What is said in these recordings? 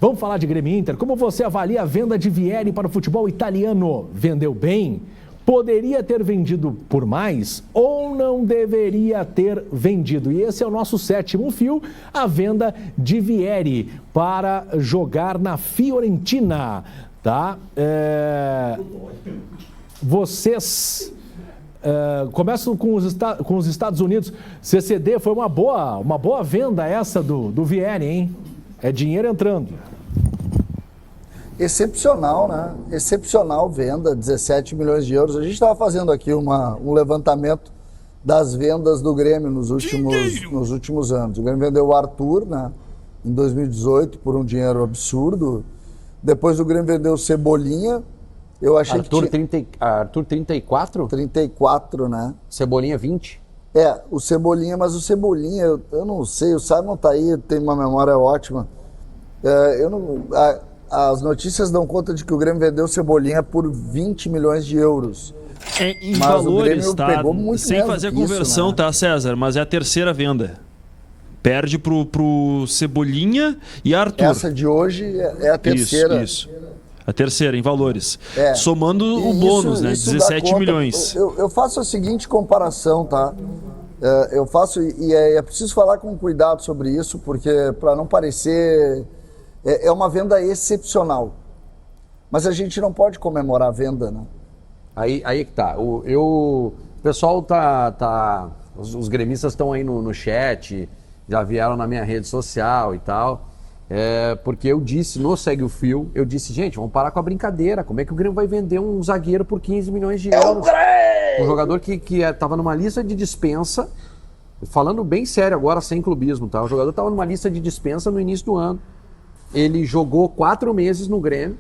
Vamos falar de Grêmio e Inter. Como você avalia a venda de Vieri para o futebol italiano? Vendeu bem? Poderia ter vendido por mais ou não deveria ter vendido? E esse é o nosso sétimo fio, a venda de Vieri para jogar na Fiorentina, tá? Vocês começam com os Estados Unidos. CCD, foi uma boa venda essa do Vieri, hein? É dinheiro entrando. Excepcional, né? Excepcional venda, 17 milhões de euros. A gente estava fazendo aqui um levantamento das vendas do Grêmio nos últimos anos. O Grêmio vendeu o Arthur, né, em 2018 por um dinheiro absurdo. Depois o Grêmio vendeu o Cebolinha. Eu achei Arthur 34? 34, né? Cebolinha 20? O Cebolinha, mas o Cebolinha, eu não sei, o Simon tá aí, tem uma memória ótima. As notícias dão conta de que o Grêmio vendeu o Cebolinha por 20 milhões de euros. Em mas valores, o Grêmio pegou muito sem fazer a conversão, né? Tá, César? Mas é a terceira venda. Perde pro Cebolinha e Arthur. Essa de hoje é a terceira. Isso. A terceira, em valores. Somando o bônus, né? 17 milhões. Eu faço a seguinte comparação, tá? Eu faço, e é preciso falar com cuidado sobre isso, porque para não parecer... É uma venda excepcional. Mas a gente não pode comemorar a venda, né? Aí que tá. O pessoal os gremistas estão aí no chat, já vieram na minha rede social e tal. Porque eu disse, no Segue o Fio, eu disse, gente, vamos parar com a brincadeira. Como é que o Grêmio vai vender um zagueiro por 15 milhões de euros? Um jogador que estava numa lista de dispensa, falando bem sério agora, sem clubismo, tá? O jogador estava numa lista de dispensa no início do ano. Ele jogou 4 meses no Grêmio,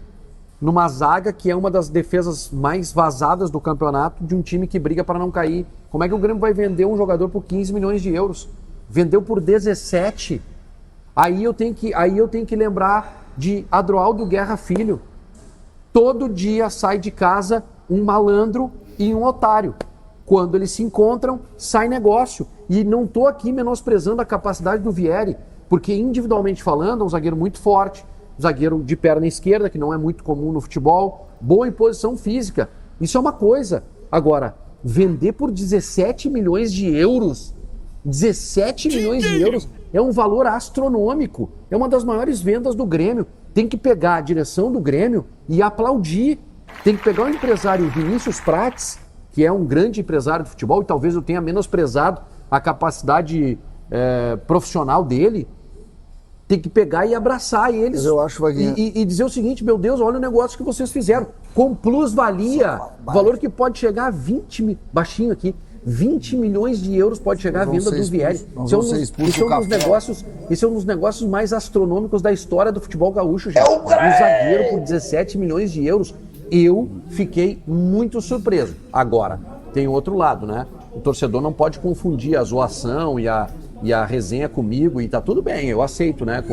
numa zaga que é uma das defesas mais vazadas do campeonato, de um time que briga para não cair. Como é que o Grêmio vai vender um jogador por 15 milhões de euros? Vendeu por 17. Aí eu tenho que lembrar de Adroaldo Guerra Filho. Todo dia sai de casa um malandro e um otário. Quando eles se encontram, sai negócio. E não estou aqui menosprezando a capacidade do Vieri, porque individualmente falando, é um zagueiro muito forte, um zagueiro de perna esquerda, que não é muito comum no futebol, boa em posição física. Isso é uma coisa. Agora, vender por 17 milhões de euros, 17 milhões de euros é um valor astronômico. É uma das maiores vendas do Grêmio. Tem que pegar a direção do Grêmio e aplaudir. Tem que pegar o empresário Vinícius Prates, que é um grande empresário de futebol, e talvez eu tenha menosprezado a capacidade profissional dele. Tem que pegar e abraçar eles. Eu acho, e dizer o seguinte, meu Deus, olha o negócio que vocês fizeram. Com plusvalia, valor que pode chegar a 20, baixinho aqui, 20 milhões de euros pode chegar a venda do Vieri. Esse é um dos negócios mais astronômicos da história do futebol gaúcho. Gente. Um zagueiro por 17 milhões de euros. Eu fiquei muito surpreso. Agora, tem outro lado, né? O torcedor não pode confundir a zoação e a resenha comigo, e tá tudo bem, eu aceito, né?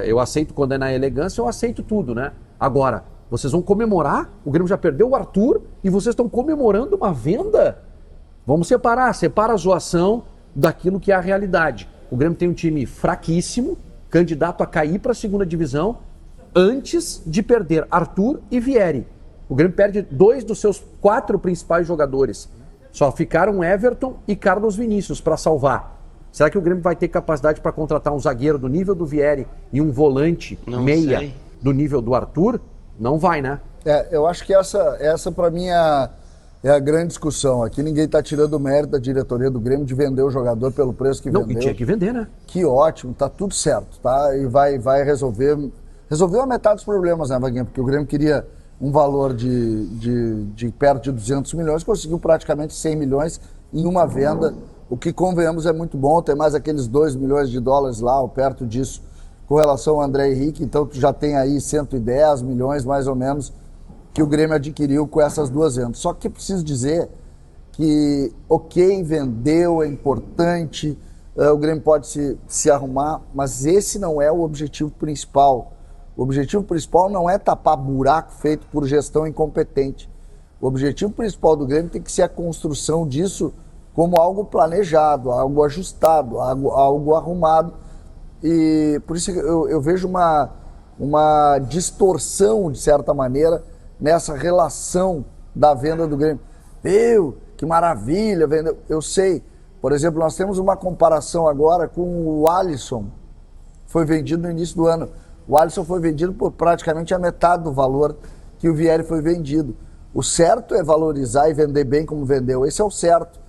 Eu aceito quando é na elegância, eu aceito tudo, né? Agora, vocês vão comemorar? O Grêmio já perdeu o Arthur e vocês estão comemorando uma venda? Vamos separa a zoação daquilo que é a realidade. O Grêmio tem um time fraquíssimo, candidato a cair para a segunda divisão, antes de perder Arthur e Vieri. O Grêmio perde 2 dos seus 4 principais jogadores. Só ficaram Everton e Carlos Vinícius para salvar. Será que o Grêmio vai ter capacidade para contratar um zagueiro do nível do Vieri e um volante meia do nível do Arthur? Não vai, né? Eu acho que essa para mim é a grande discussão. Aqui ninguém está tirando o mérito da diretoria do Grêmio de vender o jogador pelo preço que vendeu. E tinha que vender, né? Que ótimo, tá tudo certo, tá? E vai resolveu a metade dos problemas, né, Vaguinho? Porque o Grêmio queria um valor de perto de 200 milhões, conseguiu praticamente 100 milhões em uma venda, o que, convenhamos, é muito bom. Tem mais aqueles 2 milhões de dólares lá, ou perto disso, com relação ao André Henrique, então tu já tem aí 110 milhões, mais ou menos, que o Grêmio adquiriu com essas 2 vendas. Só que preciso dizer que, vendeu, é importante, o Grêmio pode se arrumar, mas esse não é o objetivo principal. O objetivo principal não é tapar buraco feito por gestão incompetente. O objetivo principal do Grêmio tem que ser a construção disso como algo planejado, algo ajustado, algo arrumado, E por isso eu vejo uma distorção, de certa maneira, nessa relação da venda do Grêmio. Viu? Que maravilha, vendeu. Eu sei. Por exemplo, nós temos uma comparação agora com o Alisson. Foi vendido no início do ano. O Alisson foi vendido por praticamente a metade do valor que o Vieri foi vendido. O certo é valorizar e vender bem como vendeu. Esse é o certo.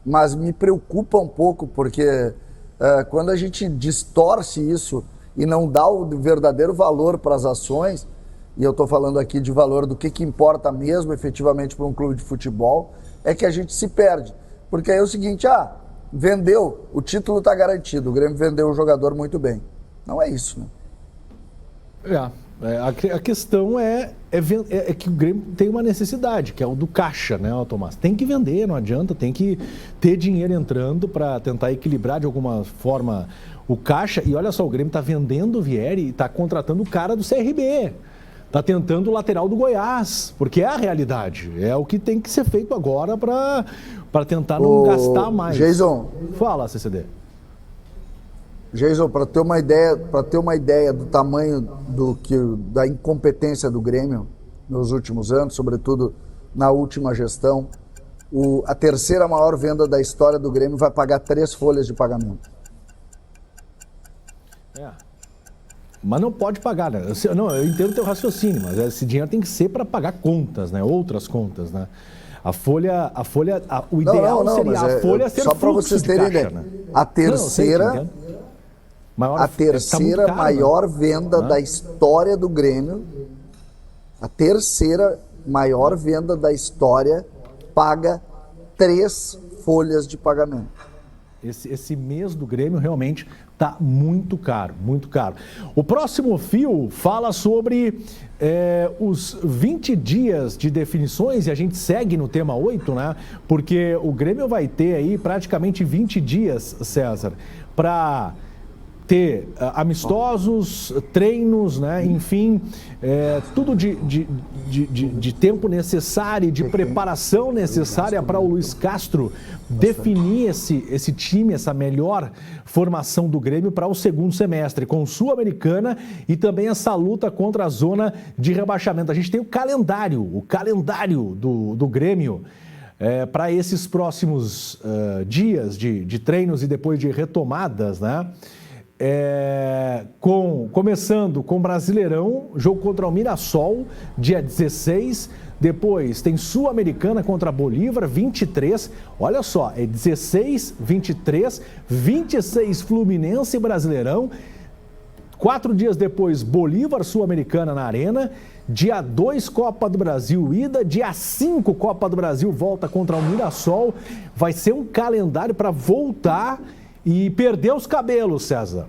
Mas me preocupa um pouco, porque quando a gente distorce isso e não dá o verdadeiro valor para as ações, e eu estou falando aqui de valor do que importa mesmo efetivamente para um clube de futebol, é que a gente se perde. Porque aí é o seguinte, vendeu, o título está garantido, o Grêmio vendeu o jogador muito bem. Não é isso, né? A questão é que o Grêmio tem uma necessidade, que é o do caixa, né, Tomás? Tem que vender, não adianta, tem que ter dinheiro entrando para tentar equilibrar de alguma forma o caixa. E olha só, o Grêmio está vendendo o Vieri e está contratando o cara do CRB. Está tentando o lateral do Goiás, porque é a realidade. É o que tem que ser feito agora para tentar não gastar mais. Jason. Fala, CCD. Jason, para ter uma ideia do tamanho da incompetência do Grêmio nos últimos anos, sobretudo na última gestão, a terceira maior venda da história do Grêmio vai pagar 3 folhas de pagamento. Mas não pode pagar, né? Eu entendo o teu raciocínio, mas esse dinheiro tem que ser para pagar contas, né? Outras contas, né? O ideal seria a folha ser só para vocês terem ideia. Né? A terceira maior venda da história do Grêmio, a terceira maior venda da história paga 3 folhas de pagamento. Esse mês do Grêmio realmente está muito caro, muito caro. O próximo fio fala sobre os 20 dias de definições, e a gente segue no tema 8, né? Porque o Grêmio vai ter aí praticamente 20 dias, César, para ter amistosos, treinos, né? Enfim, tudo de tempo necessário, de preparação necessária para o Luiz Castro definir esse time, essa melhor formação do Grêmio para o segundo semestre, com Sul-Americana e também essa luta contra a zona de rebaixamento. A gente tem o calendário do Grêmio para esses próximos dias de treinos e depois de retomadas, né? Começando com Brasileirão, jogo contra o Mirassol, dia 16. Depois tem Sul-Americana contra Bolívar, 23. Olha só, 16, 23, 26 Fluminense e Brasileirão. 4 dias depois, Bolívar, Sul-Americana na Arena. Dia 2, Copa do Brasil ida. Dia 5, Copa do Brasil volta contra o Mirassol. Vai ser um calendário para voltar e perder os cabelos, César.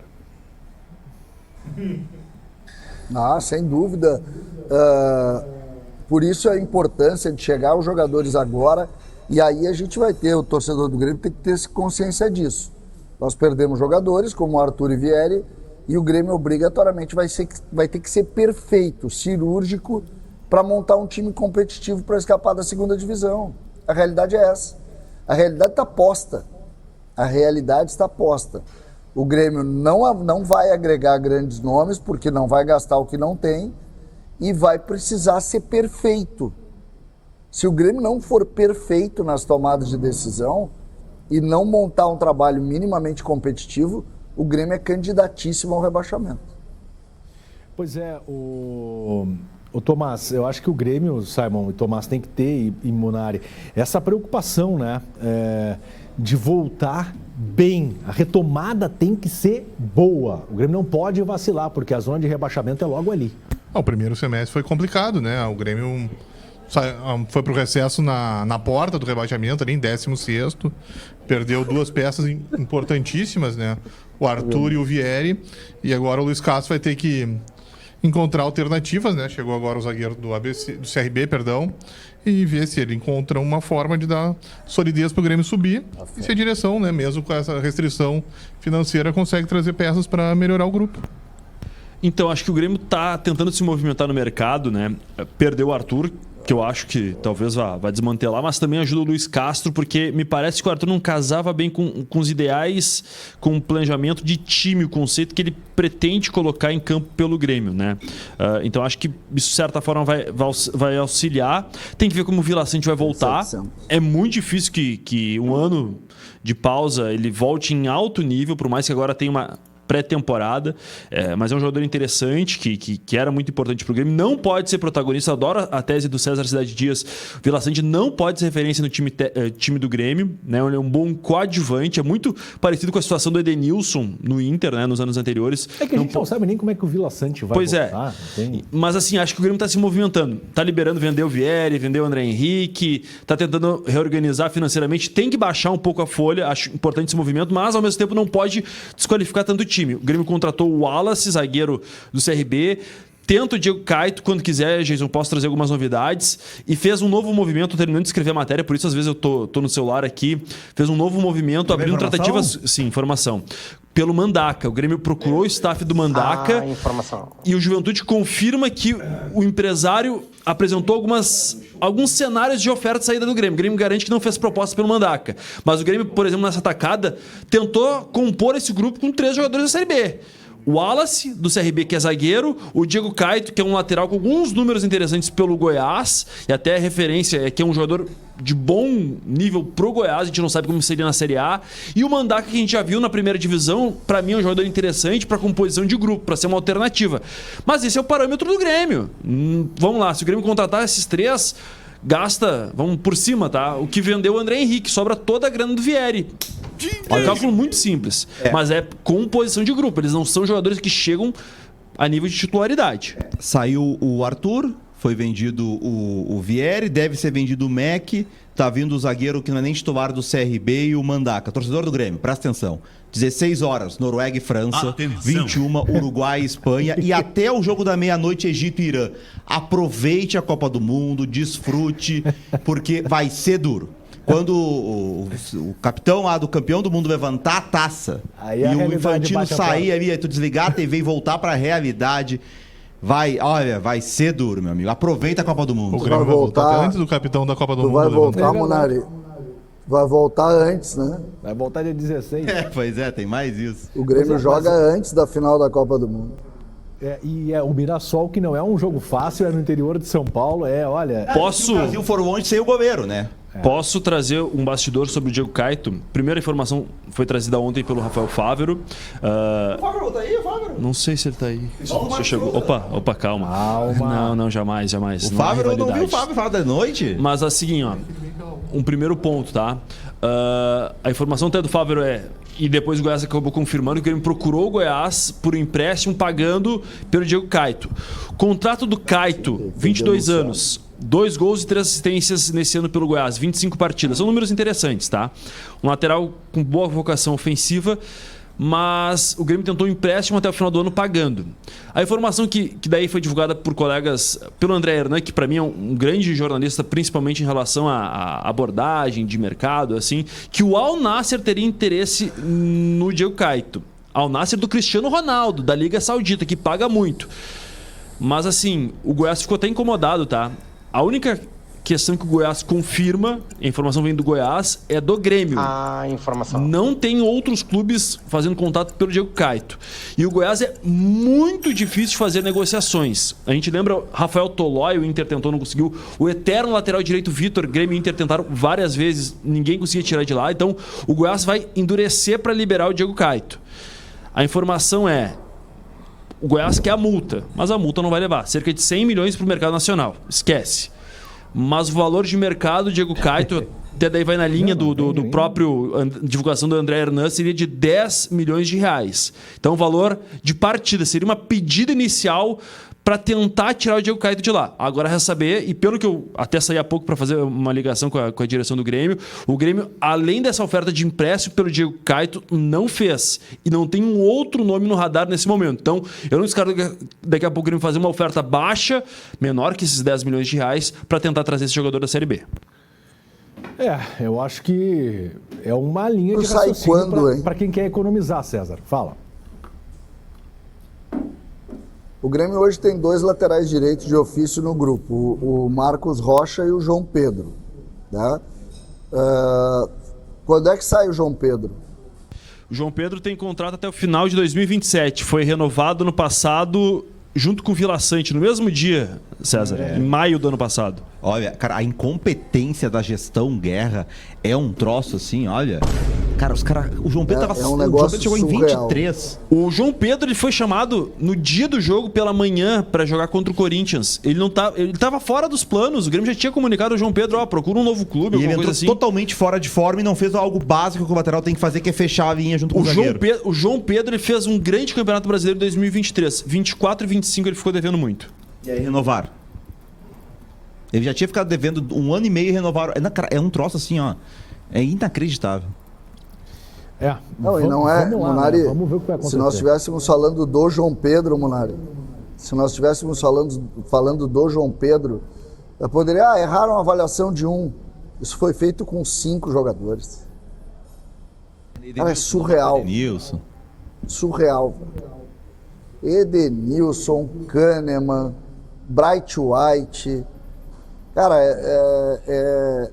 Sem dúvida. Por isso a importância de chegar os jogadores agora, e aí a gente vai ter, o torcedor do Grêmio tem que ter consciência disso. Nós perdemos jogadores como Arthur e Vieri, e o Grêmio obrigatoriamente vai ter que ser perfeito, cirúrgico, para montar um time competitivo para escapar da segunda divisão. A realidade é essa. A realidade está posta. A realidade está posta. O Grêmio não vai agregar grandes nomes, porque não vai gastar o que não tem, e vai precisar ser perfeito. Se o Grêmio não for perfeito nas tomadas de decisão e não montar um trabalho minimamente competitivo, o Grêmio é candidatíssimo ao rebaixamento. Pois é, o Tomás, eu acho que o Grêmio, Simon e Tomás, tem que ter, e Munari, essa preocupação, né? De voltar bem. A retomada tem que ser boa. O Grêmio não pode vacilar, porque a zona de rebaixamento é logo ali. O primeiro semestre foi complicado, né? O Grêmio foi para o recesso na porta do rebaixamento, ali em 16º. Perdeu 2 peças importantíssimas, né? O Arthur e o Vieri. E agora o Luiz Castro vai ter que encontrar alternativas, né? Chegou agora o zagueiro do CRB, e ver se ele encontra uma forma de dar solidez para o Grêmio subir. E se a direção, né, mesmo com essa restrição financeira, consegue trazer peças para melhorar o grupo. Então, acho que o Grêmio está tentando se movimentar no mercado, né? Perdeu o Arthur, que eu acho que talvez vá desmantelar, mas também ajuda o Luiz Castro, porque me parece que o Arthur não casava bem com os ideais, com o planejamento de time, o conceito que ele pretende colocar em campo pelo Grêmio, né? Então acho que isso, de certa forma, vai auxiliar. Tem que ver como o Vila Sante vai voltar. É muito difícil que um ano de pausa ele volte em alto nível, por mais que agora tenha uma pré-temporada, mas é um jogador interessante que era muito importante para o Grêmio. Não pode ser protagonista, adoro a tese do César Cidade Dias. O Vila Sante não pode ser referência no time do Grêmio, né? Ele é um bom coadjuvante, é muito parecido com a situação do Edenilson no Inter, né? Nos anos anteriores. É que a gente não sabe nem como é que o Vila Sante vai voltar. Mas assim, acho que o Grêmio está se movimentando, está liberando, vendeu o Vieri, vendeu o André Henrique, está tentando reorganizar financeiramente, tem que baixar um pouco a folha, acho importante esse movimento, mas ao mesmo tempo não pode desqualificar tanto o time. O Grêmio contratou o Wallace, zagueiro do CRB, tenta o Diego Caito quando quiser, Jason, posso trazer algumas novidades, e fez um novo movimento, terminando de escrever a matéria, por isso às vezes eu tô no celular aqui, fez um novo movimento, abrindo tratativas, sim, informação, pelo Mandaca. O Grêmio procurou o staff do Mandaca e o Juventude confirma que o empresário apresentou alguns cenários de oferta de saída do Grêmio. O Grêmio garante que não fez proposta pelo Mandaca. Mas o Grêmio, por exemplo, nessa atacada, tentou compor esse grupo com 3 jogadores da Série B. O Wallace, do CRB, que é zagueiro, o Diego Caito, que é um lateral com alguns números interessantes pelo Goiás, e até a referência é que é um jogador de bom nível pro Goiás, a gente não sabe como seria na Série A, e o Mandaca, que a gente já viu na primeira divisão, para mim é um jogador interessante para composição de grupo, para ser uma alternativa. Mas esse é o parâmetro do Grêmio. Vamos lá, se o Grêmio contratar esses 3... gasta, vamos por cima, tá? O que vendeu o André Henrique, sobra toda a grana do Vieri. É um cálculo muito simples, mas é composição de grupo. Eles não são jogadores que chegam a nível de titularidade. Saiu o Arthur, foi vendido o Vieri, deve ser vendido o Mac, tá vindo o zagueiro que não é nem titular do CRB e o Mandaca. Torcedor do Grêmio, presta atenção. 16 horas, Noruega e França. Atenção. 21, Uruguai e Espanha. E até o jogo da meia-noite, Egito e Irã. Aproveite a Copa do Mundo, desfrute, porque vai ser duro. Quando o capitão lá do campeão do mundo levantar a taça e o Infantino sair ali, tu desligar a TV e voltar pra realidade, vai ser duro, meu amigo. Aproveita a Copa do Mundo. O Grêmio vai voltar antes do capitão da Copa do Mundo. Vai voltar, Monari. Vai voltar antes, né? Vai voltar dia 16. Pois é, tem mais isso. O Grêmio joga antes da final da Copa do Mundo. O Mirassol, que não é um jogo fácil, é no interior de São Paulo, olha... Se o Brasil for longe, sem o goleiro, né? Posso trazer um bastidor sobre o Diego Caito? Primeira informação foi trazida ontem pelo Rafael Fávero. O Fávero tá aí, o Fávero? Não sei se ele tá aí. Já chegou. Opa, calma. Não, jamais. O Fávero, eu não vi o Fávero falar da noite. Mas assim, ó, um primeiro ponto, tá? A informação até do Fávero e depois o Goiás acabou confirmando que ele procurou o Goiás por um empréstimo pagando pelo Diego Caito. Contrato do Caito, 22 anos. 2 gols e 3 assistências nesse ano pelo Goiás, 25 partidas. São números interessantes, tá? Um lateral com boa vocação ofensiva, mas o Grêmio tentou um empréstimo até o final do ano pagando. A informação que daí foi divulgada por colegas, pelo André Hernan, que para mim é um grande jornalista, principalmente em relação à abordagem de mercado, assim, que o Al Nassr teria interesse no Diego Caito. Al Nassr do Cristiano Ronaldo, da Liga Saudita, que paga muito. Mas assim, o Goiás ficou até incomodado, tá? A única questão que o Goiás confirma, a informação vem do Goiás, é do Grêmio. Não tem outros clubes fazendo contato pelo Diego Caito. E o Goiás é muito difícil de fazer negociações. A gente lembra Rafael Tolói, o Inter tentou, não conseguiu. O eterno lateral direito Vitor, Grêmio e Inter tentaram várias vezes, ninguém conseguia tirar de lá. Então o Goiás vai endurecer para liberar o Diego Caito. A informação é: o Goiás quer a multa, mas a multa não vai levar. Cerca de 100 milhões para o mercado nacional. Esquece. Mas o valor de mercado, Diego Caito, até daí vai na linha do próprio divulgação do André Hernan, seria de 10 milhões de reais. Então o valor de partida seria uma pedida inicial para tentar tirar o Diego Caito de lá. Agora resta saber, e pelo que eu até saí há pouco para fazer uma ligação com a direção do Grêmio, o Grêmio, além dessa oferta de empréstimo pelo Diego Caito, não fez. E não tem um outro nome no radar nesse momento. Então, eu não descarto daqui a pouco o Grêmio fazer uma oferta baixa, menor que esses 10 milhões de reais, para tentar trazer esse jogador da Série B. Eu acho que é uma linha de raciocínio para quem quer economizar, César. Fala. O Grêmio hoje tem 2 laterais direitos de ofício no grupo, o Marcos Rocha e o João Pedro. Né? Quando é que sai o João Pedro? O João Pedro tem contrato até o final de 2027. Foi renovado no passado junto com o Vila Sante, no mesmo dia, César, em maio do ano passado. Olha, cara, a incompetência da gestão Guerra é um troço assim, olha. Cara, o João Pedro um o João negócio Pedro chegou surreal. em 23. O João Pedro ele foi chamado no dia do jogo pela manhã para jogar contra o Corinthians. Ele estava fora dos planos. O Grêmio já tinha comunicado ao João Pedro, procura um novo clube, E ele alguma entrou coisa assim. totalmente fora de forma e não fez algo básico que o lateral tem que fazer, que é fechar a linha junto com o zagueiro. O João Pedro ele fez um grande Campeonato Brasileiro em 2023. 24 e 25 ele ficou devendo muito. E aí renovaram. Ele já tinha ficado devendo 1 ano e meio e renovaram. É um troço assim, ó. É inacreditável. Não, e não é, vamos lá, Munari, né? Vamos ver o que vai acontecer. se nós estivéssemos falando do João Pedro, Munari, se nós estivéssemos falando do João Pedro, eu poderia, erraram a avaliação de 1. Isso foi feito com 5 jogadores. Cara, é surreal. Edenilson. Surreal. Edenilson, Kahneman, Bright White. Cara,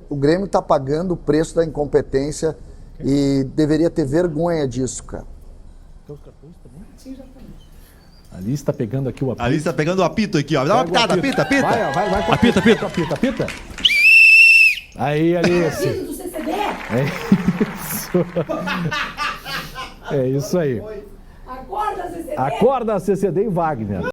o Grêmio está pagando o preço da incompetência e deveria ter vergonha disso, cara. A Alice está pegando aqui o apito. A Alice tá pegando o apito aqui, ó. Dá uma pitada, apita. Vai com Apita. apita. Aí, Alice. Do CCB? É isso aí. Acorda, CCB! Acorda, CCD e Wagner.